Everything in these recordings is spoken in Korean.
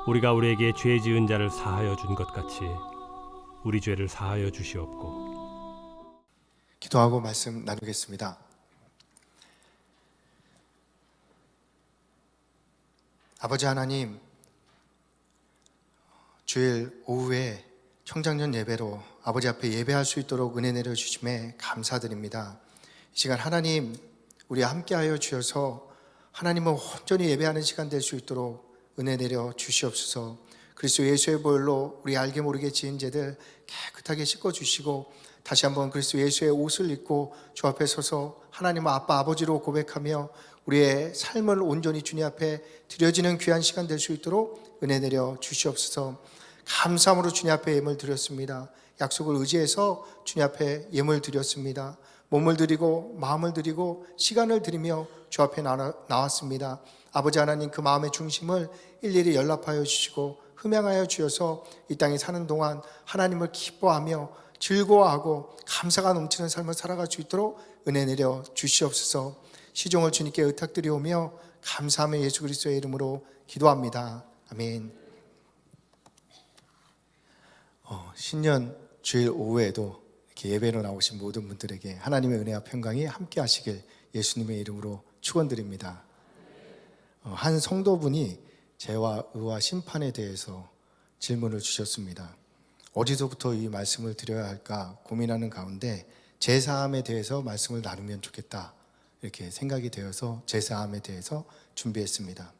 우리가 우리에게 죄 지은 자를 사하여 준 것 같이 우리 죄를 사하여 주시옵고. 기도하고 말씀 나누겠습니다. 아버지 하나님, 주일 오후에 청장년 예배로 아버지 앞에 예배할 수 있도록 은혜 내려주심에 감사드립니다. 이 시간 하나님, 우리 함께하여 주셔서 하나님을 온전히 예배하는 시간 될 수 있도록 은혜 내려 주시옵소서. 그리스도 예수의 보혈로 우리 알게 모르게 지은 죄들 깨끗하게 씻어주시고 다시 한번 그리스도 예수의 옷을 입고 주 앞에 서서 하나님을 아빠 아버지로 고백하며 우리의 삶을 온전히 주님 앞에 드려지는 귀한 시간 될 수 있도록 은혜 내려 주시옵소서. 감사함으로 주님 앞에 예물 드렸습니다. 약속을 의지해서 주님 앞에 예물 드렸습니다. 몸을 드리고 마음을 드리고 시간을 드리며 주 앞에 나왔습니다. 아버지 하나님, 그 마음의 중심을 일일이 연락하여 주시고 흠양하여 주셔서 이 땅에 사는 동안 하나님을 기뻐하며 즐거워하고 감사가 넘치는 삶을 살아갈 수 있도록 은혜 내려 주시옵소서. 시종을 주님께 의탁드리오며 감사하며 예수 그리스도의 이름으로 기도합니다. 아멘. 신년 주일 오후에도 이렇게 예배로 나오신 모든 분들에게 하나님의 은혜와 평강이 함께 하시길 예수님의 이름으로 축원드립니다. 한 성도분이 죄와 의와 심판에 대해서 질문을 주셨습니다. 어디서부터 이 말씀을 드려야 할까 고민하는 가운데 제사함에 대해서 말씀을 나누면 좋겠다 이렇게 생각이 되어서 제사함에 대해서 준비했습니다.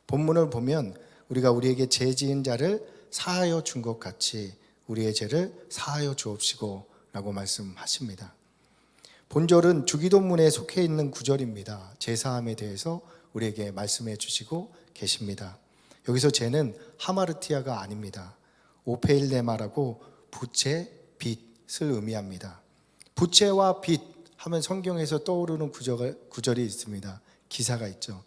본문을 보면 우리가 우리에게 죄 지은 자를 사하여 준 것 같이 우리의 죄를 사하여 주옵시고 라고 말씀하십니다. 본절은 주기도문에 속해 있는 구절입니다. 제사함에 대해서 우리에게 말씀해 주시고 계십니다. 여기서 죄는 하마르티아가 아닙니다. 오페일레마라고 부채, 빚을 의미합니다. 부채와 빚 하면 성경에서 떠오르는 구절이 있습니다. 기사가 있죠.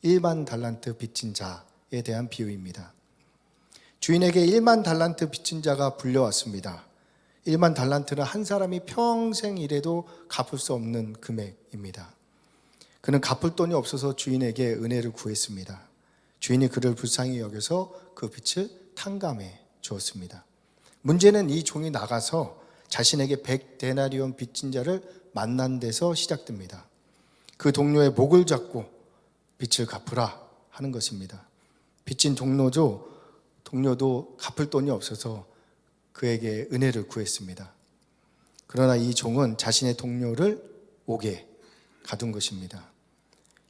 1만 달란트 빚진 자에 대한 비유입니다. 주인에게 1만 달란트 빚진 자가 불려왔습니다. 1만 달란트는 한 사람이 평생 일해도 갚을 수 없는 금액입니다. 그는 갚을 돈이 없어서 주인에게 은혜를 구했습니다. 주인이 그를 불쌍히 여겨서 그 빚을 탕감해 주었습니다. 문제는 이 종이 나가서 자신에게 100데나리온 빚진 자를 만난 데서 시작됩니다. 그 동료의 목을 잡고 빚을 갚으라 하는 것입니다. 빚진 동료도 갚을 돈이 없어서 그에게 은혜를 구했습니다. 그러나 이 종은 자신의 동료를 옥에 가둔 것입니다.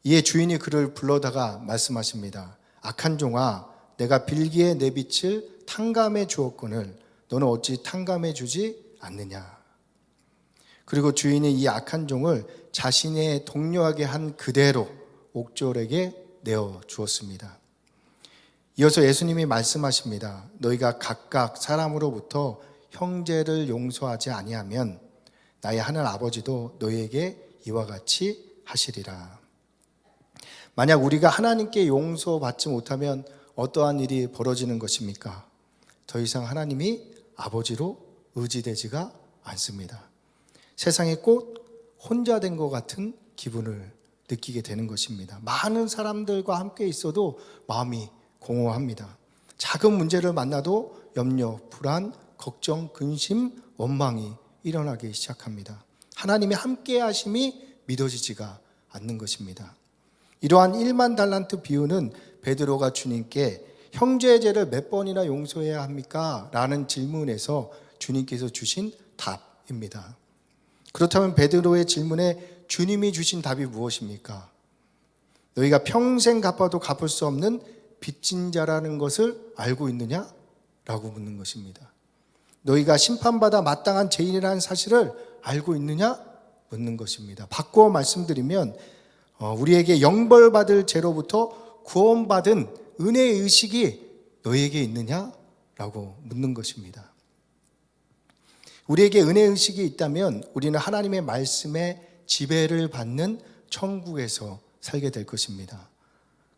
이에 주인이 그를 불러다가 말씀하십니다. 악한 종아, 내가 빌기에 내 빚을 탕감해 주었거늘 너는 어찌 탕감해 주지 않느냐. 그리고 주인이 이 악한 종을 자신의 동료에게 한 그대로 옥졸에게 내어 주었습니다. 이어서 예수님이 말씀하십니다. 너희가 각각 사람으로부터 형제를 용서하지 아니하면 나의 하늘 아버지도 너희에게 이와 같이 하시리라. 만약 우리가 하나님께 용서받지 못하면 어떠한 일이 벌어지는 것입니까? 더 이상 하나님이 아버지로 의지되지가 않습니다. 세상에 꼭 혼자 된 것 같은 기분을 느끼게 되는 것입니다. 많은 사람들과 함께 있어도 마음이 공허합니다. 작은 문제를 만나도 염려, 불안, 걱정, 근심, 원망이 일어나기 시작합니다. 하나님의 함께 하심이 믿어지지가 않는 것입니다. 이러한 1만 달란트 비유는 베드로가 주님께 형제의 죄를 몇 번이나 용서해야 합니까? 라는 질문에서 주님께서 주신 답입니다. 그렇다면 베드로의 질문에 주님이 주신 답이 무엇입니까? 너희가 평생 갚아도 갚을 수 없는 빚진 자라는 것을 알고 있느냐? 라고 묻는 것입니다. 너희가 심판받아 마땅한 죄인이라는 사실을 알고 있느냐? 묻는 것입니다. 바꾸어 말씀드리면 우리에게 영벌받을 죄로부터 구원받은 은혜의 의식이 너희에게 있느냐? 라고 묻는 것입니다. 우리에게 은혜의 의식이 있다면 우리는 하나님의 말씀에 지배를 받는 천국에서 살게 될 것입니다.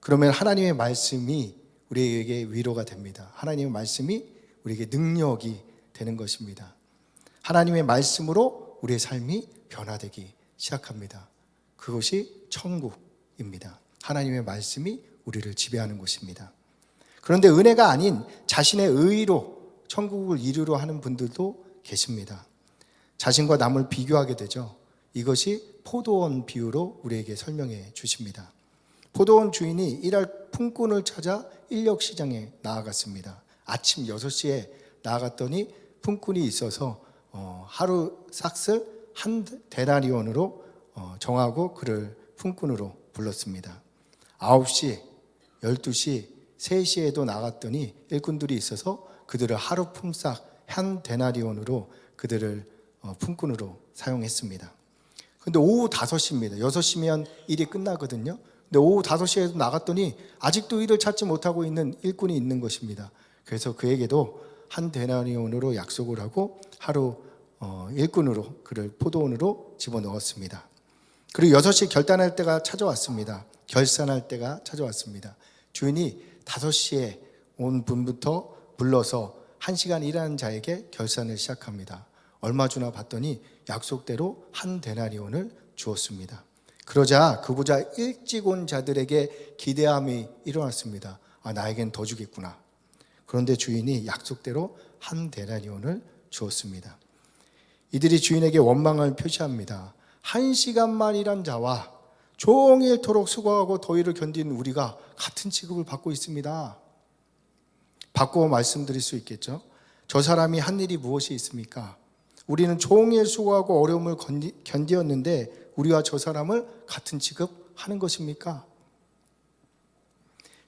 그러면 하나님의 말씀이 우리에게 위로가 됩니다. 하나님의 말씀이 우리에게 능력이 되는 것입니다. 하나님의 말씀으로 우리의 삶이 변화되기 시작합니다. 그것이 천국입니다. 하나님의 말씀이 우리를 지배하는 곳입니다. 그런데 은혜가 아닌 자신의 의로 천국을 이루려 하는 분들도 계십니다. 자신과 남을 비교하게 되죠. 이것이 포도원 비유로 우리에게 설명해 주십니다. 포도원 주인이 일할 품꾼을 찾아 인력시장에 나아갔습니다. 아침 6시에 나아갔더니 품꾼이 있어서 하루 삭슬 한 데나리온으로 정하고 그를 품꾼으로 불렀습니다. 9시, 12시, 3시에도 나갔더니 일꾼들이 있어서 그들을 하루 품삯 한 데나리온으로 그들을 품꾼으로 사용했습니다. 근데 오후 5시입니다. 6시면 일이 끝나거든요. 근데 오후 5시에도 나갔더니 아직도 일을 찾지 못하고 있는 일꾼이 있는 것입니다. 그래서 그에게도 한 데나리온으로 약속을 하고 하루 일꾼으로 그를 포도원으로 집어넣었습니다. 그리고 6시 결단할 때가 찾아왔습니다. 결산할 때가 찾아왔습니다. 주인이 5시에 온 분부터 불러서 1시간 일하는 자에게 결산을 시작합니다. 얼마 주나 봤더니 약속대로 한 데나리온을 주었습니다. 그러자 그보다 일찍 온 자들에게 기대함이 일어났습니다. 나에겐 더 주겠구나. 그런데 주인이 약속대로 한 데나리온을 주었습니다. 이들이 주인에게 원망을 표시합니다. 1시간만 일한 자와 종일토록 수고하고 더위를 견딘 우리가 같은 취급을 받고 있습니다. 바꾸어 말씀드릴 수 있겠죠. 저 사람이 한 일이 무엇이 있습니까? 우리는 종일 수고하고 어려움을 견디었는데 우리와 저 사람을 같은 취급하는 것입니까?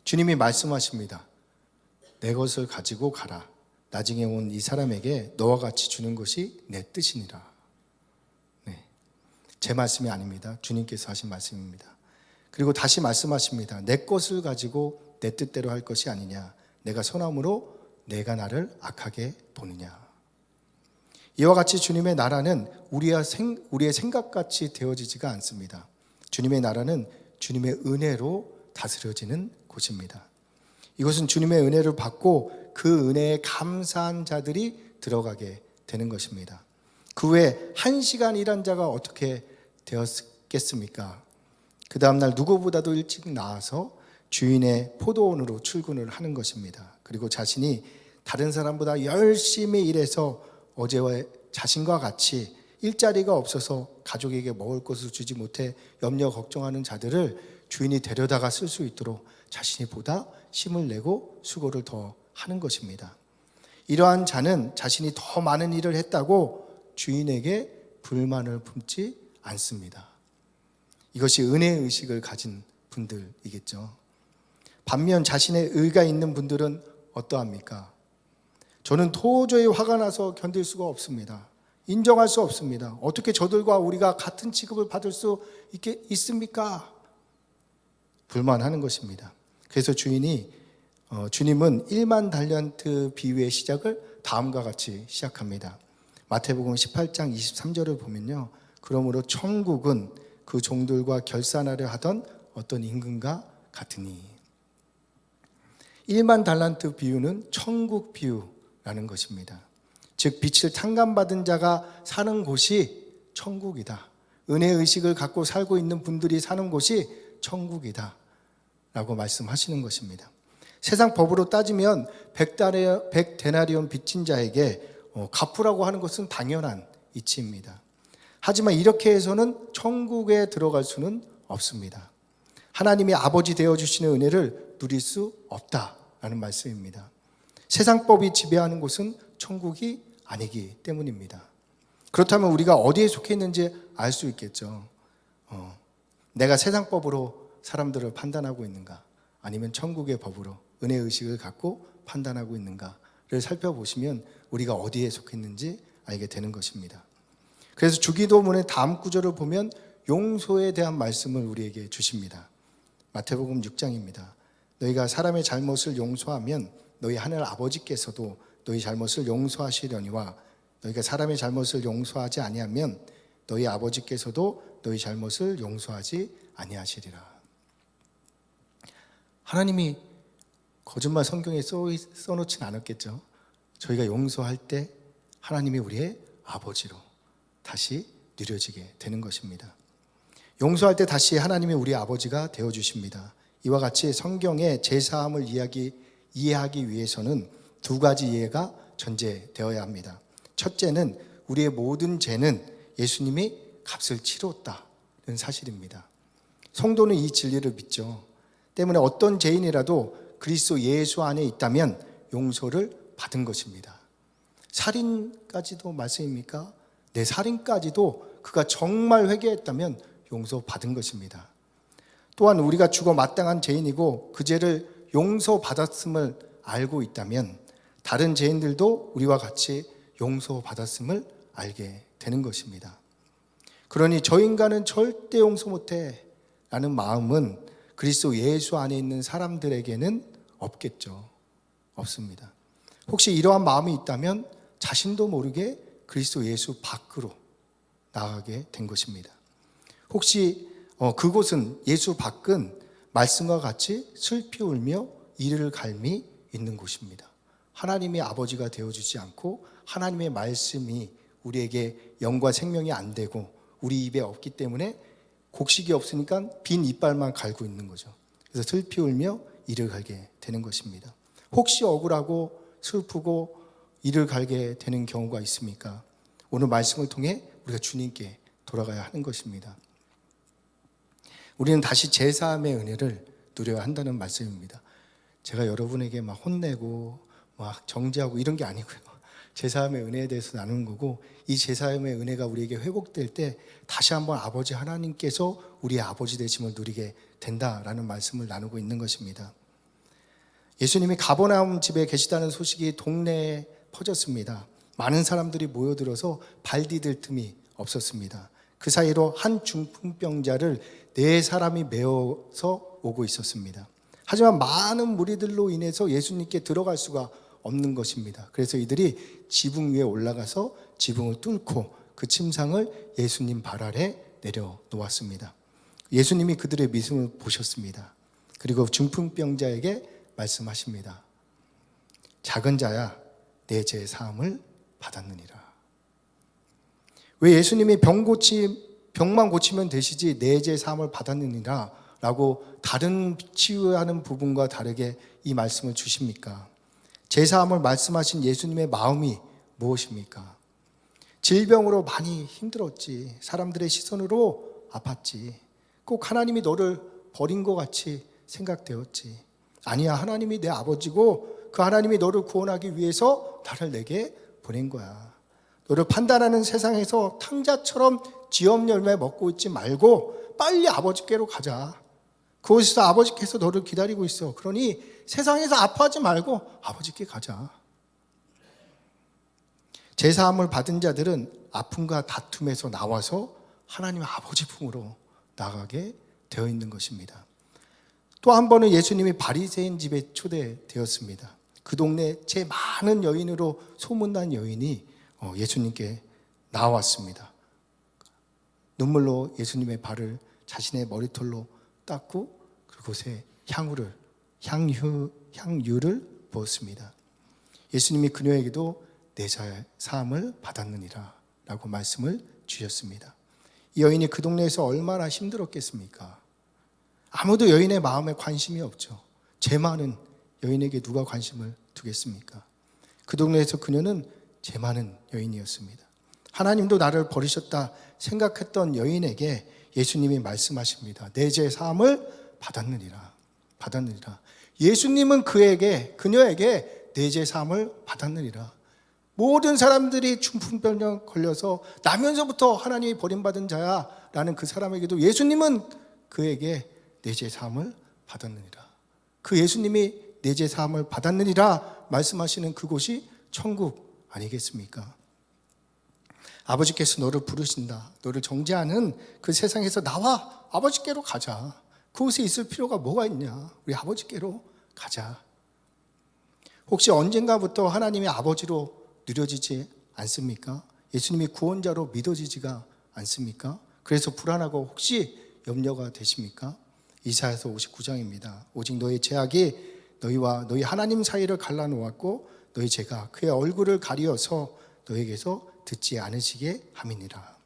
주님이 말씀하십니다. 내 것을 가지고 가라. 나중에 온 이 사람에게 너와 같이 주는 것이 내 뜻이니라. 네, 제 말씀이 아닙니다. 주님께서 하신 말씀입니다. 그리고 다시 말씀하십니다. 내 것을 가지고 내 뜻대로 할 것이 아니냐. 내가 선함으로 내가 나를 악하게 보느냐. 이와 같이 주님의 나라는 우리의 생각같이 되어지지가 않습니다. 주님의 나라는 주님의 은혜로 다스려지는 곳입니다. 이것은 주님의 은혜를 받고 그 은혜에 감사한 자들이 들어가게 되는 것입니다. 그 외에 1시간 일한 자가 어떻게 되었겠습니까? 그 다음날 누구보다도 일찍 나와서 주인의 포도원으로 출근을 하는 것입니다. 그리고 자신이 다른 사람보다 열심히 일해서 어제와 자신과 같이 일자리가 없어서 가족에게 먹을 것을 주지 못해 염려 걱정하는 자들을 주인이 데려다가 쓸 수 있도록 자신이 보다 힘을 내고 수고를 더 하는 것입니다. 이러한 자는 자신이 더 많은 일을 했다고 주인에게 불만을 품지 않습니다. 이것이 은혜의 의식을 가진 분들이겠죠. 반면 자신의 의가 있는 분들은 어떠합니까? 저는 도저히 화가 나서 견딜 수가 없습니다. 인정할 수 없습니다. 어떻게 저들과 우리가 같은 취급을 받을 수 있습니까? 불만하는 것입니다. 그래서 주님은 1만 달란트 비유의 시작을 다음과 같이 시작합니다. 마태복음 18장 23절을 보면요. 그러므로 천국은 그 종들과 결산하려 하던 어떤 임금과 같으니. 1만 달란트 비유는 천국 비유라는 것입니다. 즉 빛을 탕감받은 자가 사는 곳이 천국이다. 은혜의식을 갖고 살고 있는 분들이 사는 곳이 천국이다 라고 말씀하시는 것입니다. 세상 법으로 따지면 100데나리온 빚진 자에게 갚으라고 하는 것은 당연한 이치입니다. 하지만 이렇게 해서는 천국에 들어갈 수는 없습니다. 하나님이 아버지 되어주시는 은혜를 누릴 수 없다라는 말씀입니다. 세상법이 지배하는 곳은 천국이 아니기 때문입니다. 그렇다면 우리가 어디에 속해 있는지 알 수 있겠죠. 내가 세상법으로 사람들을 판단하고 있는가, 아니면 천국의 법으로 은혜의식을 갖고 판단하고 있는가를 살펴보시면 우리가 어디에 속했는지 알게 되는 것입니다. 그래서 주기도문의 다음 구절을 보면 용서에 대한 말씀을 우리에게 주십니다. 마태복음 6장입니다. 너희가 사람의 잘못을 용서하면 너희 하늘 아버지께서도 너희 잘못을 용서하시려니와 너희가 사람의 잘못을 용서하지 아니하면 너희 아버지께서도 너희 잘못을 용서하지 아니하시리라. 하나님이 거짓말 성경에 써놓진 않았겠죠. 저희가 용서할 때 하나님이 우리의 아버지로 다시 누려지게 되는 것입니다. 용서할 때 다시 하나님이 우리 아버지가 되어주십니다. 이와 같이 성경에 제사함을 이해하기 위해서는 두 가지 이해가 전제되어야 합니다. 첫째는 우리의 모든 죄는 예수님이 값을 치렀다는 사실입니다. 성도는 이 진리를 믿죠. 때문에 어떤 죄인이라도 그리스도 예수 안에 있다면 용서를 받은 것입니다. 살인까지도 말씀입니까? 내 살인까지도 그가 정말 회개했다면 용서받은 것입니다. 또한 우리가 죽어 마땅한 죄인이고 그 죄를 용서받았음을 알고 있다면 다른 죄인들도 우리와 같이 용서받았음을 알게 되는 것입니다. 그러니 저 인간은 절대 용서 못해 라는 마음은 그리스도 예수 안에 있는 사람들에게는 없겠죠. 없습니다. 혹시 이러한 마음이 있다면 자신도 모르게 그리스도 예수 밖으로 나가게 된 것입니다. 혹시 그곳은 예수 밖은 말씀과 같이 슬피 울며 이를 갈미 있는 곳입니다. 하나님이 아버지가 되어주지 않고 하나님의 말씀이 우리에게 영과 생명이 안 되고 우리 입에 없기 때문에 곡식이 없으니까 빈 이빨만 갈고 있는 거죠. 그래서 슬피 울며 이를 갈게 되는 것입니다. 혹시 억울하고 슬프고 이를 갈게 되는 경우가 있습니까? 오늘 말씀을 통해 우리가 주님께 돌아가야 하는 것입니다. 우리는 다시 제사함의 은혜를 누려야 한다는 말씀입니다. 제가 여러분에게 막 혼내고 막 정죄하고 이런 게 아니고요. 제사함의 은혜에 대해서 나누는 거고, 이 제사함의 은혜가 우리에게 회복될 때 다시 한번 아버지 하나님께서 우리의 아버지 되심을 누리게 된다라는 말씀을 나누고 있는 것입니다. 예수님이 가버나움 집에 계시다는 소식이 동네에 퍼졌습니다. 많은 사람들이 모여들어서 발 디딜 틈이 없었습니다. 그 사이로 한 중풍병자를 4사람이 메어서 오고 있었습니다. 하지만 많은 무리들로 인해서 예수님께 들어갈 수가 없는 것입니다. 그래서 이들이 지붕 위에 올라가서 지붕을 뚫고 그 침상을 예수님 발 아래 내려놓았습니다. 예수님이 그들의 믿음을 보셨습니다. 그리고 중풍병자에게 말씀하십니다. 작은 자야, 내 죄 사함을 받았느니라. 왜 예수님이 병만 고치면 되시지 내 죄 사함을 받았느니라 라고 다른 치유하는 부분과 다르게 이 말씀을 주십니까? 죄 사함을 말씀하신 예수님의 마음이 무엇입니까? 질병으로 많이 힘들었지. 사람들의 시선으로 아팠지. 꼭 하나님이 너를 버린 것 같이 생각되었지. 아니야, 하나님이 내 아버지고 그 하나님이 너를 구원하기 위해서 나를 내게 보낸 거야. 너를 판단하는 세상에서 탕자처럼 지엄 열매 먹고 있지 말고 빨리 아버지께로 가자. 그곳에서 아버지께서 너를 기다리고 있어. 그러니 세상에서 아파하지 말고 아버지께 가자. 제사함을 받은 자들은 아픔과 다툼에서 나와서 하나님 아버지 품으로 나가게 되어 있는 것입니다. 또 한 번은 예수님이 바리새인 집에 초대되었습니다. 그 동네 제일 많은 여인으로 소문난 여인이 예수님께 나왔습니다. 눈물로 예수님의 발을 자신의 머리털로 닦고 그곳에 향유를 부었습니다. 예수님이 그녀에게도 내 죄 사함을 받았느니라 라고 말씀을 주셨습니다. 이 여인이 그 동네에서 얼마나 힘들었겠습니까? 아무도 여인의 마음에 관심이 없죠. 죄 많은 여인에게 누가 관심을 두겠습니까? 그 동네에서 그녀는 죄 많은 여인이었습니다. 하나님도 나를 버리셨다 생각했던 여인에게 예수님이 말씀하십니다. 내 죄 사함을 받았느니라. 예수님은 그녀에게 내 죄 사함을 받았느니라. 모든 사람들이 중풍병에 걸려서 나면서부터 하나님이 버림받은 자야 라는 그 사람에게도 예수님은 그에게 내 죄 사함을 받았느니라. 그 예수님이 내 죄 사함을 받았느니라 말씀하시는 그곳이 천국 아니겠습니까? 아버지께서 너를 부르신다. 너를 정죄하는 그 세상에서 나와 아버지께로 가자. 그곳에 있을 필요가 뭐가 있냐? 우리 아버지께로 가자. 혹시 언젠가부터 하나님이 아버지로 누려지지 않습니까? 예수님이 구원자로 믿어지지가 않습니까? 그래서 불안하고 혹시 염려가 되십니까? 이사야서 59장입니다. 오직 너의 죄악이 너희와 너희 하나님 사이를 갈라놓았고 너희 죄가 그의 얼굴을 가리어서 너에게서 듣지 않으시게 함이니라.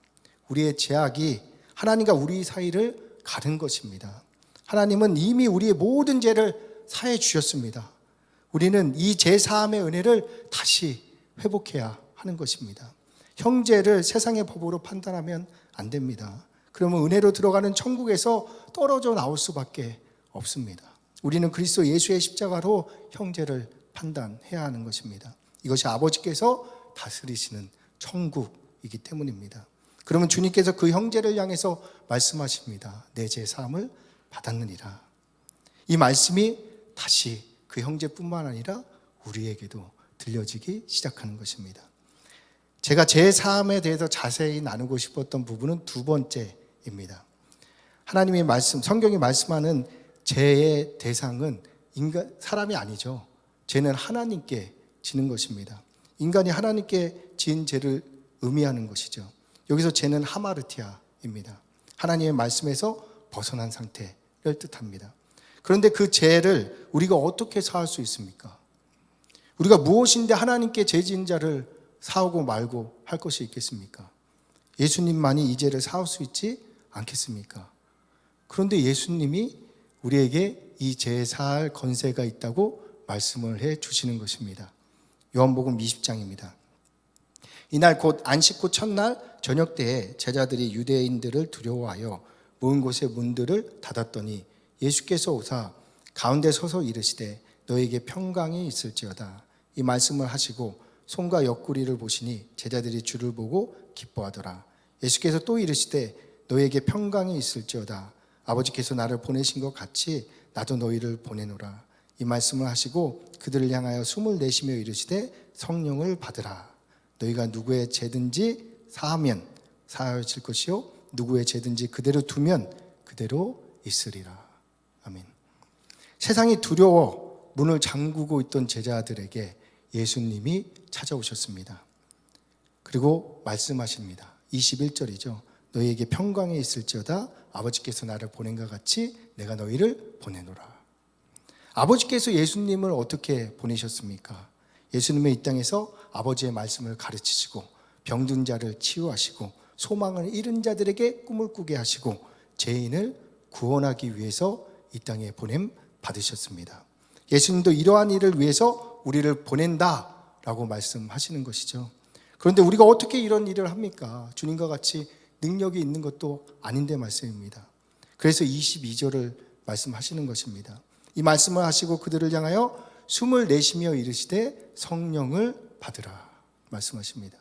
우리의 죄악이 하나님과 우리 사이를 가른 것입니다. 하나님은 이미 우리의 모든 죄를 사해 주셨습니다. 우리는 이 제사함의 은혜를 다시 회복해야 하는 것입니다. 형제를 세상의 법으로 판단하면 안 됩니다. 그러면 은혜로 들어가는 천국에서 떨어져 나올 수밖에 없습니다. 우리는 그리스도 예수의 십자가로 형제를 판단해야 하는 것입니다. 이것이 아버지께서 다스리시는 천국이기 때문입니다. 그러면 주님께서 그 형제를 향해서 말씀하십니다. 내 제사함을 받았느니라. 이 말씀이 다시 그 형제뿐만 아니라 우리에게도 들려지기 시작하는 것입니다. 제가 제사함에 대해서 자세히 나누고 싶었던 부분은 두 번째입니다. 하나님의 말씀, 성경이 말씀하는 죄의 대상은 사람이 아니죠. 죄는 하나님께 지는 것입니다. 인간이 하나님께 지은 죄를 의미하는 것이죠. 여기서 죄는 하마르티아입니다. 하나님의 말씀에서 벗어난 상태를 뜻합니다. 그런데 그 죄를 우리가 어떻게 사할 수 있습니까? 우리가 무엇인데 하나님께 죄 지은 자를 사오고 말고 할 것이 있겠습니까? 예수님만이 이 죄를 사올 수 있지 않겠습니까? 그런데 예수님이 우리에게 이 죄 사할 권세가 있다고 말씀을 해 주시는 것입니다. 요한복음 20장입니다. 이날 곧 안식 후 첫날 저녁 때에 제자들이 유대인들을 두려워하여 모은 곳의 문들을 닫았더니 예수께서 오사 가운데 서서 이르시되 너에게 평강이 있을지어다. 이 말씀을 하시고 손과 옆구리를 보시니 제자들이 주를 보고 기뻐하더라. 예수께서 또 이르시되 너에게 평강이 있을지어다. 아버지께서 나를 보내신 것 같이 나도 너희를 보내노라. 이 말씀을 하시고 그들을 향하여 숨을 내쉬며 이르시되 성령을 받으라. 너희가 누구의 죄든지 사하면 사하여질 것이요 누구의 죄든지 그대로 두면 그대로 있으리라. 아멘. 세상이 두려워 문을 잠그고 있던 제자들에게 예수님이 찾아오셨습니다. 그리고 말씀하십니다. 21절이죠. 너희에게 평강이 있을지어다. 아버지께서 나를 보낸 것 같이 내가 너희를 보내노라. 아버지께서 예수님을 어떻게 보내셨습니까? 예수님은 이 땅에서 아버지의 말씀을 가르치시고 병든 자를 치유하시고 소망을 잃은 자들에게 꿈을 꾸게 하시고 죄인을 구원하기 위해서 이 땅에 보냄 받으셨습니다. 예수님도 이러한 일을 위해서 우리를 보낸다라고 말씀하시는 것이죠. 그런데 우리가 어떻게 이런 일을 합니까? 주님과 같이 능력이 있는 것도 아닌데 말씀입니다. 그래서 22절을 말씀하시는 것입니다. 이 말씀을 하시고 그들을 향하여 숨을 내쉬며 이르시되 성령을 받으라 말씀하십니다.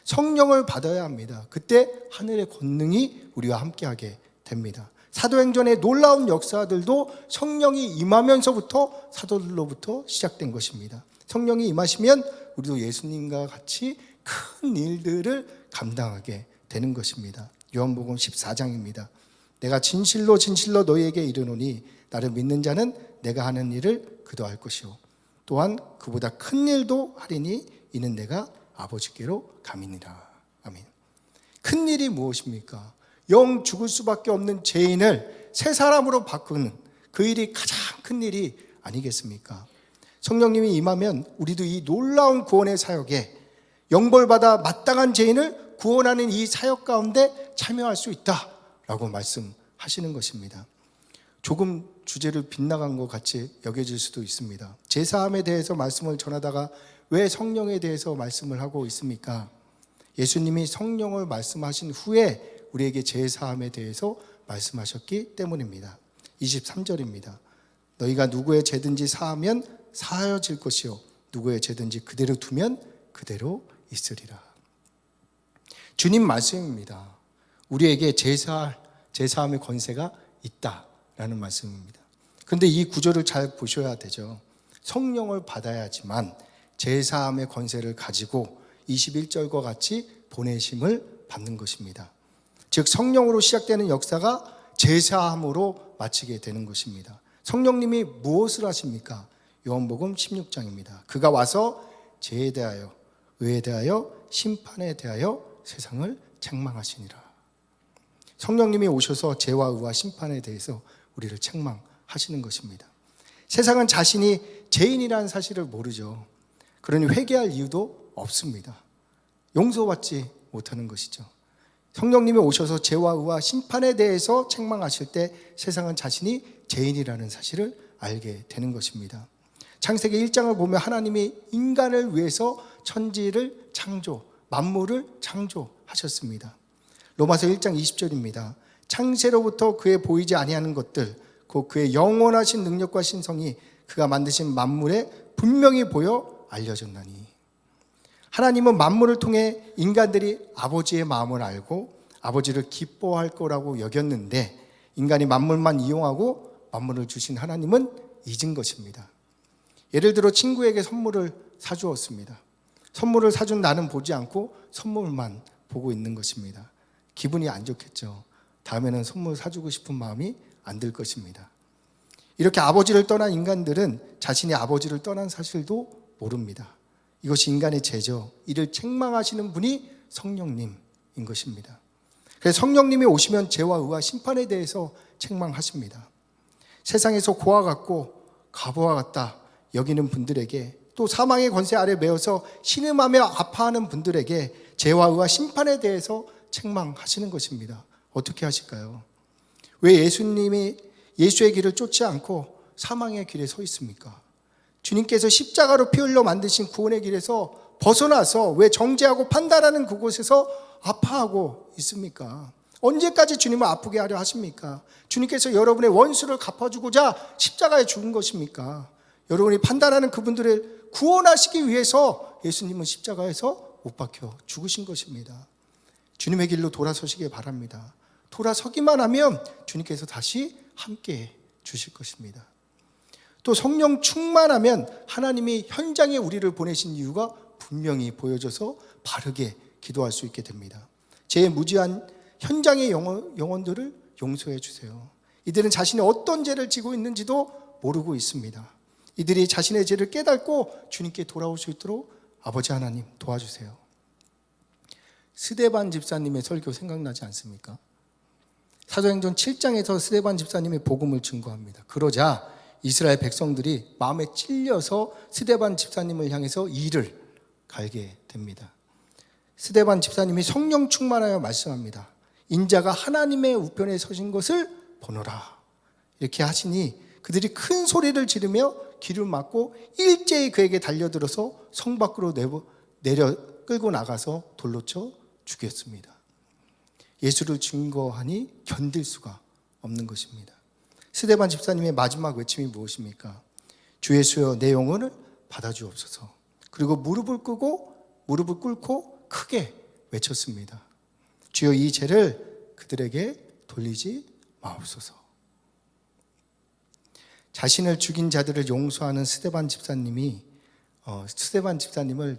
성령을 받아야 합니다. 그때 하늘의 권능이 우리와 함께하게 됩니다. 사도행전의 놀라운 역사들도 성령이 임하면서부터 사도들로부터 시작된 것입니다. 성령이 임하시면 우리도 예수님과 같이 큰 일들을 감당하게 되는 것입니다. 요한복음 14장입니다. 내가 진실로 진실로 너희에게 이르노니 나를 믿는 자는 내가 하는 일을 그도 할 것이요 또한 그보다 큰 일도 하리니 이는 내가 아버지께로 감이니라. 아멘. 큰 일이 무엇입니까? 영 죽을 수밖에 없는 죄인을 새 사람으로 바꾸는 그 일이 가장 큰 일이 아니겠습니까? 성령님이 임하면 우리도 이 놀라운 구원의 사역에 영벌받아 마땅한 죄인을 구원하는 이 사역 가운데 참여할 수 있다라고 말씀하시는 것입니다. 조금 주제를 빗나간 것 같이 여겨질 수도 있습니다. 제사함에 대해서 말씀을 전하다가 왜 성령에 대해서 말씀을 하고 있습니까? 예수님이 성령을 말씀하신 후에 우리에게 제사함에 대해서 말씀하셨기 때문입니다. 23절입니다. 너희가 누구의 죄든지 사하면 사하여질 것이요 누구의 죄든지 그대로 두면 그대로 있으리라. 주님 말씀입니다. 우리에게 제사함의 권세가 있다라는 말씀입니다. 그런데 이 구절을 잘 보셔야 되죠. 성령을 받아야지만 제사함의 권세를 가지고 21절과 같이 보내심을 받는 것입니다. 즉 성령으로 시작되는 역사가 제사함으로 마치게 되는 것입니다. 성령님이 무엇을 하십니까? 요한복음 16장입니다. 그가 와서 죄에 대하여 의에 대하여 심판에 대하여 세상을 책망하시니라. 성령님이 오셔서 죄와 의와 심판에 대해서 우리를 책망하시는 것입니다. 세상은 자신이 죄인이라는 사실을 모르죠. 그러니 회개할 이유도 없습니다. 용서받지 못하는 것이죠. 성령님이 오셔서 죄와 의와 심판에 대해서 책망하실 때 세상은 자신이 죄인이라는 사실을 알게 되는 것입니다. 창세기 1장을 보면 하나님이 인간을 위해서 천지를 창조, 만물을 창조하셨습니다. 로마서 1장 20절입니다. 창세로부터 그의 보이지 아니하는 것들, 곧 그의 영원하신 능력과 신성이 그가 만드신 만물에 분명히 보여 알려졌나니. 하나님은 만물을 통해 인간들이 아버지의 마음을 알고 아버지를 기뻐할 거라고 여겼는데, 인간이 만물만 이용하고 만물을 주신 하나님은 잊은 것입니다. 예를 들어 친구에게 선물을 사주었습니다. 선물을 사준 나는 보지 않고 선물만 보고 있는 것입니다. 기분이 안 좋겠죠. 다음에는 선물 사주고 싶은 마음이 안 들 것입니다. 이렇게 아버지를 떠난 인간들은 자신이 아버지를 떠난 사실도 모릅니다. 이것이 인간의 죄죠. 이를 책망하시는 분이 성령님인 것입니다. 그래서 성령님이 오시면 죄와 의와 심판에 대해서 책망하십니다. 세상에서 고와 같고 가보와 같다 여기는 분들에게, 또 사망의 권세 아래 매어서 신음하며 아파하는 분들에게 죄와 의와 심판에 대해서 책망하시는 것입니다. 어떻게 하실까요? 왜 예수님이 예수의 길을 쫓지 않고 사망의 길에 서 있습니까? 주님께서 십자가로 피 흘려 만드신 구원의 길에서 벗어나서 왜 정죄하고 판단하는 그곳에서 아파하고 있습니까? 언제까지 주님을 아프게 하려 하십니까? 주님께서 여러분의 원수를 갚아주고자 십자가에 죽은 것입니까? 여러분이 판단하는 그분들을 구원하시기 위해서 예수님은 십자가에서 못 박혀 죽으신 것입니다. 주님의 길로 돌아서시기 바랍니다. 돌아서기만 하면 주님께서 다시 함께 주실 것입니다. 또 성령 충만하면 하나님이 현장에 우리를 보내신 이유가 분명히 보여져서 바르게 기도할 수 있게 됩니다. 제 무지한 현장의 영혼들을 용서해 주세요. 이들은 자신이 어떤 죄를 지고 있는지도 모르고 있습니다. 이들이 자신의 죄를 깨닫고 주님께 돌아올 수 있도록 아버지 하나님 도와주세요. 스데반 집사님의 설교 생각나지 않습니까? 사도행전 7장에서 스데반 집사님의 복음을 증거합니다. 그러자 이스라엘 백성들이 마음에 찔려서 스데반 집사님을 향해서 이를 갈게 됩니다. 스데반 집사님이 성령 충만하여 말씀합니다. 인자가 하나님의 우편에 서신 것을 보노라. 이렇게 하시니 그들이 큰 소리를 지르며 귀를 막고 일제히 그에게 달려들어서 성 밖으로 내려 끌고 나가서 돌로 쳐 죽였습니다. 예수를 증거하니 견딜 수가 없는 것입니다. 스데반 집사님의 마지막 외침이 무엇입니까? 주 예수여 내 영혼을 받아주옵소서. 그리고 무릎을 꿇고 크게 외쳤습니다. 주여 이 죄를 그들에게 돌리지 마옵소서. 자신을 죽인 자들을 용서하는 스데반 집사님을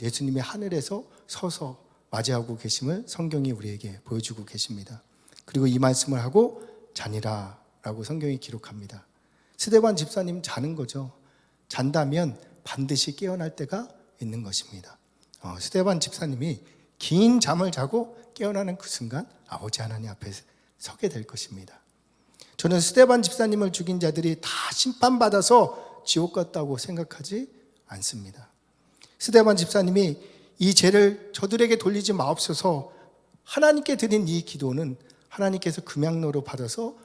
예수님이 하늘에서 서서 맞이하고 계심을 성경이 우리에게 보여주고 계십니다. 그리고 이 말씀을 하고 자니라 라고 성경이 기록합니다. 스데반 집사님 자는 거죠. 잔다면 반드시 깨어날 때가 있는 것입니다. 스데반 집사님이 긴 잠을 자고 깨어나는 그 순간 아버지 하나님 앞에 서게 될 것입니다. 저는 스데반 집사님을 죽인 자들이 다 심판받아서 지옥 갔다고 생각하지 않습니다. 스데반 집사님이 이 죄를 저들에게 돌리지 마옵소서 하나님께 드린 이 기도는 하나님께서 금양로로 받아서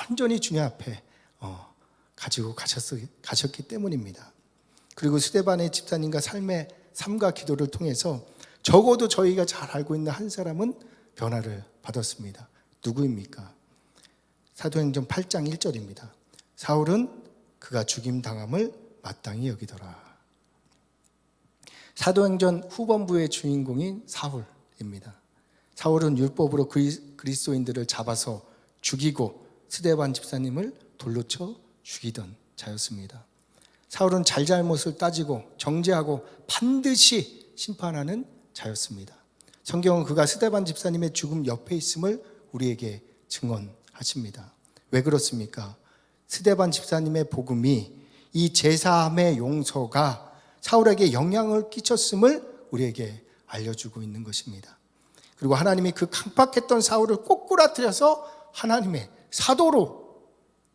온전히 주님 앞에 가지고 가셨기 때문입니다. 그리고 스데반의 집사님과 삶의 삶과 기도를 통해서 적어도 저희가 잘 알고 있는 한 사람은 변화를 받았습니다. 누구입니까? 사도행전 8장 1절입니다. 사울은 그가 죽임당함을 마땅히 여기더라. 사도행전 후반부의 주인공인 사울입니다. 사울은 율법으로 그리스도인들을 잡아서 죽이고 스데반 집사님을 돌로 쳐 죽이던 자였습니다. 사울은 잘잘못을 따지고 정죄하고 반드시 심판하는 자였습니다. 성경은 그가 스데반 집사님의 죽음 옆에 있음을 우리에게 증언하십니다. 왜 그렇습니까? 스데반 집사님의 복음이 이 제사함의 용서가 사울에게 영향을 끼쳤음을 우리에게 알려주고 있는 것입니다. 그리고 하나님이 그 강팍했던 사울을 꼬꾸라뜨려서 하나님의 사도로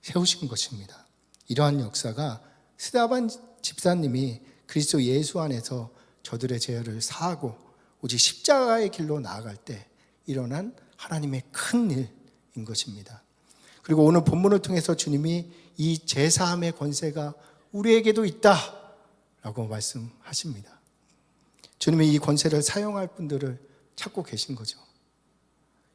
세우신 것입니다. 이러한 역사가 스데반 집사님이 그리스도 예수 안에서 저들의 죄를 사하고 오직 십자가의 길로 나아갈 때 일어난 하나님의 큰 일인 것입니다. 그리고 오늘 본문을 통해서 주님이 이 제사함의 권세가 우리에게도 있다 라고 말씀하십니다. 주님이 이 권세를 사용할 분들을 찾고 계신 거죠.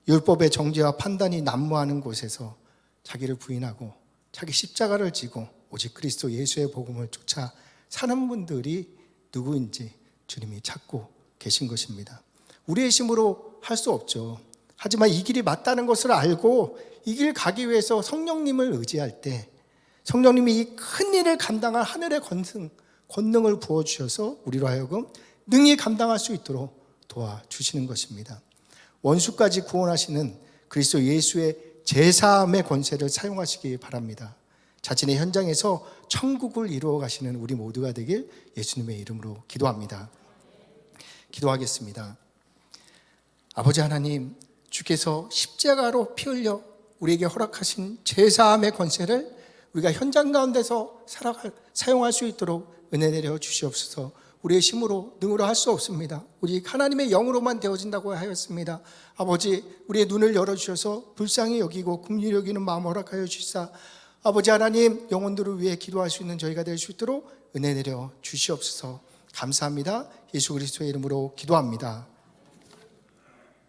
율법의 정죄와 판단이 난무하는 곳에서 자기를 부인하고 자기 십자가를 지고 오직 그리스도 예수의 복음을 쫓아 사는 분들이 누구인지 주님이 찾고 계신 것입니다. 우리의 힘으로 할 수 없죠. 하지만 이 길이 맞다는 것을 알고 이 길 가기 위해서 성령님을 의지할 때 성령님이 이 큰 일을 감당할 하늘의 권능을 부어주셔서 우리로 하여금 능히 감당할 수 있도록 도와주시는 것입니다. 원수까지 구원하시는 그리스도 예수의 제사함의 권세를 사용하시기 바랍니다. 자신의 현장에서 천국을 이루어 가시는 우리 모두가 되길 예수님의 이름으로 기도합니다. 기도하겠습니다. 아버지 하나님, 주께서 십자가로 피 흘려 우리에게 허락하신 제사함의 권세를 우리가 현장 가운데서 사용할 수 있도록 은혜 내려 주시옵소서. 우리의 힘으로 능으로 할 수 없습니다. 오직 하나님의 영으로만 되어진다고 하였습니다. 아버지, 우리의 눈을 열어주셔서 불쌍히 여기고 긍휼히 여기는 마음 허락하여 주시사 아버지 하나님, 영혼들을 위해 기도할 수 있는 저희가 될 수 있도록 은혜 내려 주시옵소서. 감사합니다. 예수 그리스도의 이름으로 기도합니다.